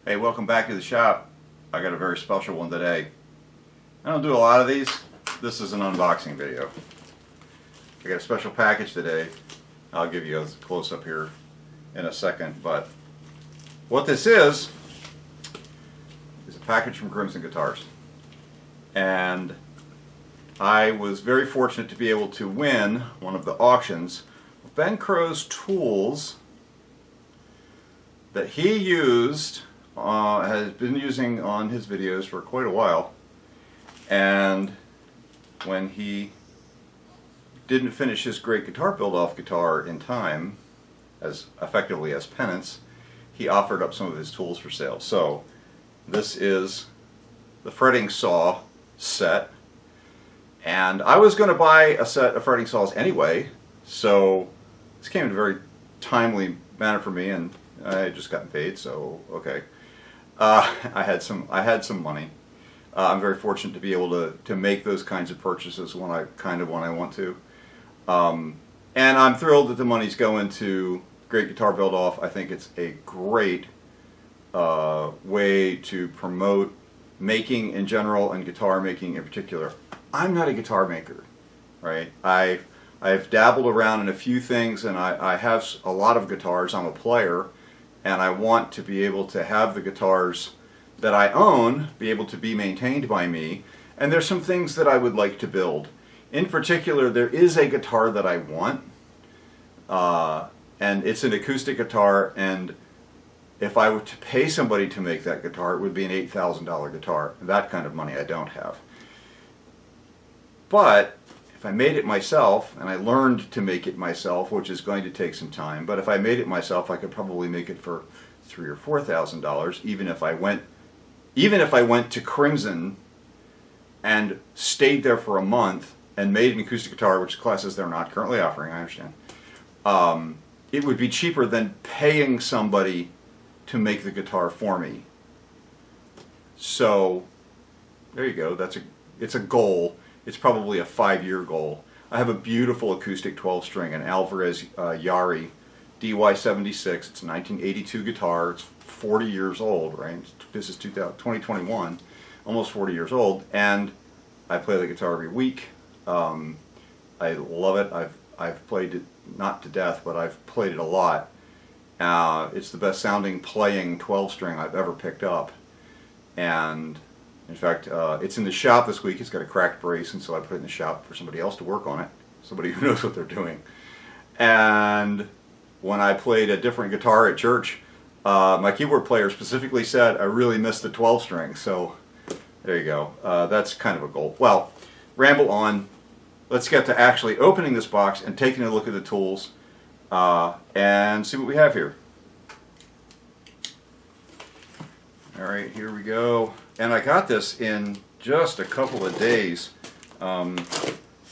Hey, welcome back to the shop. I got a very special one today. I don't do a lot of these. This is an unboxing video. I got a special package today. I'll give you a close-up here in a second, but what this is a package from Crimson Guitars. And I was very fortunate to be able to win one of the auctions. Ben Crowe's tools that he used has been using on his videos for quite a while, and when he didn't finish his great guitar build-off guitar in time, as effectively as penance, he offered up some of his tools for sale. So this is the fretting saw set, and I was going to buy a set of fretting saws anyway, so this came in a very timely manner for me, and I had just gotten paid, so okay. I had some money. I'm very fortunate to be able to make those kinds of purchases when I want to. And I'm thrilled that the money's going to Great Guitar Build-Off. I think it's a great way to promote making in general and guitar making in particular. I'm not a guitar maker, right? I've dabbled around in a few things, and I have a lot of guitars. I'm a player, and I want to be able to have the guitars that I own be able to be maintained by me, and there's some things that I would like to build. In particular, there is a guitar that I want, and it's an acoustic guitar, and if I were to pay somebody to make that guitar, it would be an $8,000 guitar. That kind of money I don't have. But if I made it myself, and I learned to make it myself, which is going to take some time, but if I made it myself, I could probably make it for $3,000 or $4,000, even if I went to Crimson and stayed there for a month and made an acoustic guitar, which classes they're not currently offering, I understand. It would be cheaper than paying somebody to make the guitar for me. So there you go. It's a goal. It's probably a 5-year goal. I have a beautiful acoustic 12-string, an Alvarez Yari DY76. It's a 1982 guitar. It's 40 years old, right? This is 2021, almost 40 years old, and I play the guitar every week. I love it. I've played it, not to death, but I've played it a lot. It's the best sounding playing 12-string I've ever picked up, and in fact, it's in the shop this week. It's got a cracked brace, and so I put it in the shop for somebody else to work on it, somebody who knows what they're doing. And when I played a different guitar at church, my keyboard player specifically said, I really missed the 12-string, so there you go. That's kind of a goal. Well, ramble on. Let's get to actually opening this box and taking a look at the tools and see what we have here. Alright, here we go. And I got this in just a couple of days.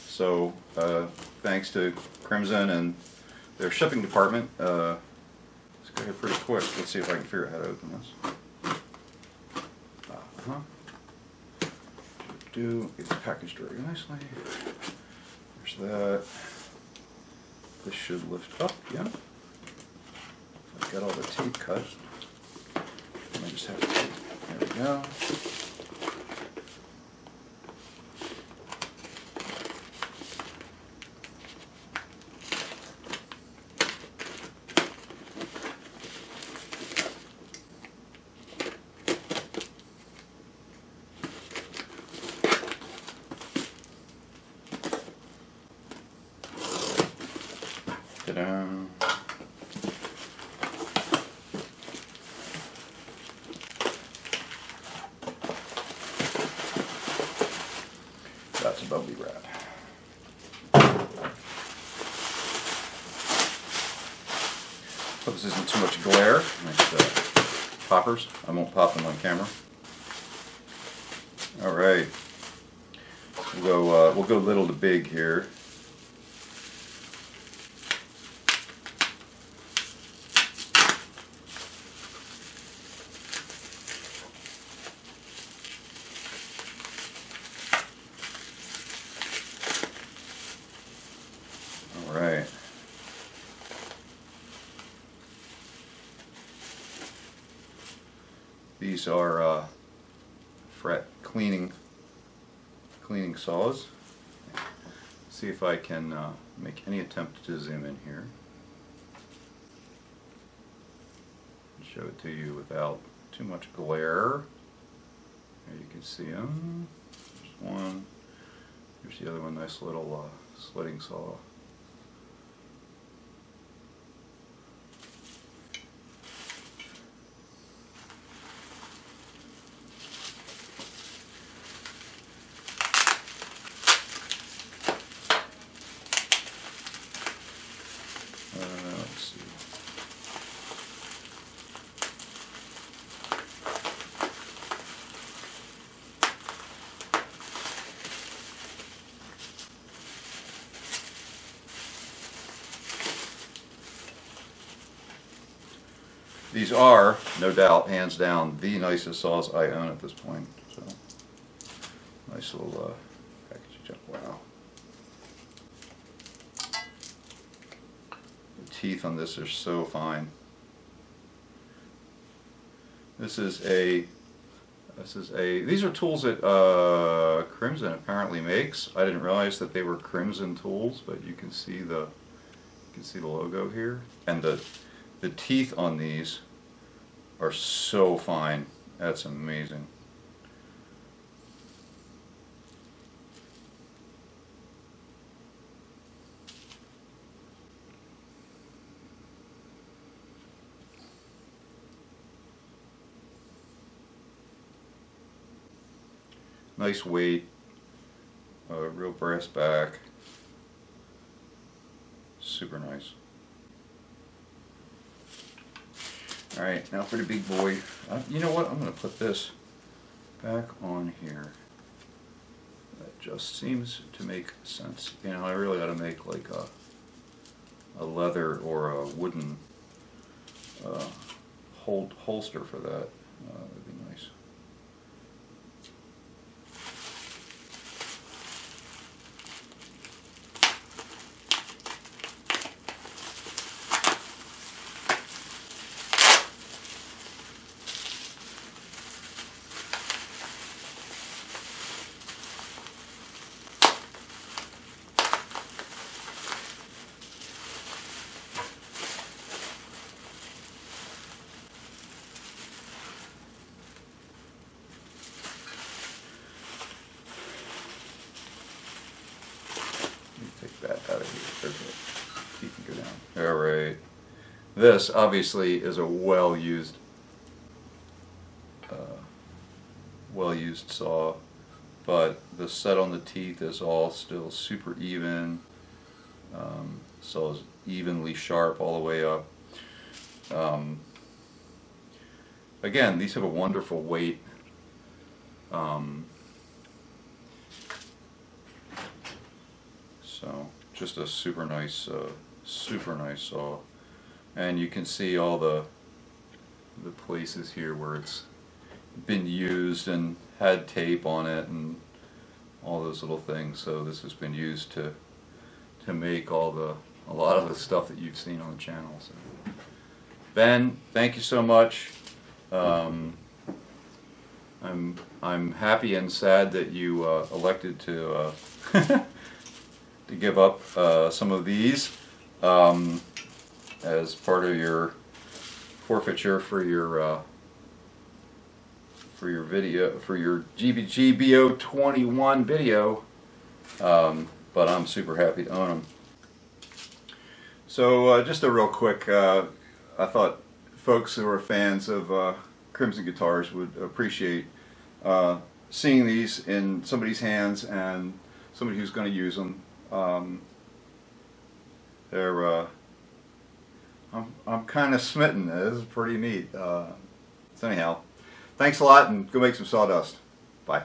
So thanks to Crimson and their shipping department. Let's go here pretty quick. Let's see if I can figure out how to open this. It's packaged very nicely. There's that. This should lift up, yeah. I've got all the tape cut. I just have to, there we go. Ta-da. That's a bubbly wrap. Hope this isn't too much glare. Nice poppers. I won't pop them on camera. All right. We'll go little to big here. Right. These are fret cleaning saws. See if I can make any attempt to zoom in here. Show it to you without too much glare. There you can see them. There's one. Here's the other one. Nice little slitting saw. Let's see. These are, no doubt, hands down, the nicest saws I own at this point. So, nice little package of junk. Wow. The teeth on this are so fine. These are tools that Crimson apparently makes. I didn't realize that they were Crimson tools, but you can see the logo here, and the teeth on these are so fine. That's amazing. Nice weight, real brass back, super nice. Alright, now for the big boy. You know what, I'm going to put this back on here. That just seems to make sense. You know, I really ought to make like a leather or a wooden holster for that. That would be nice. That out of here. You can go down. Alright. This obviously is a well-used saw, but the set on the teeth is all still super even. Saw is evenly sharp all the way up. Again, these have a wonderful weight. So just a super nice saw, and you can see all the places here where it's been used and had tape on it and all those little things. So this has been used to make a lot of the stuff that you've seen on the channel. So, Ben, thank you so much. I'm happy and sad that you elected to to give up some of these as part of your forfeiture for your video, for your GGBO21 video, but I'm super happy to own them. So just a real quick, I thought folks who are fans of Crimson Guitars would appreciate seeing these in somebody's hands and somebody who's going to use them. I'm kind of smitten. This is pretty neat. So anyhow, thanks a lot, and go make some sawdust. Bye.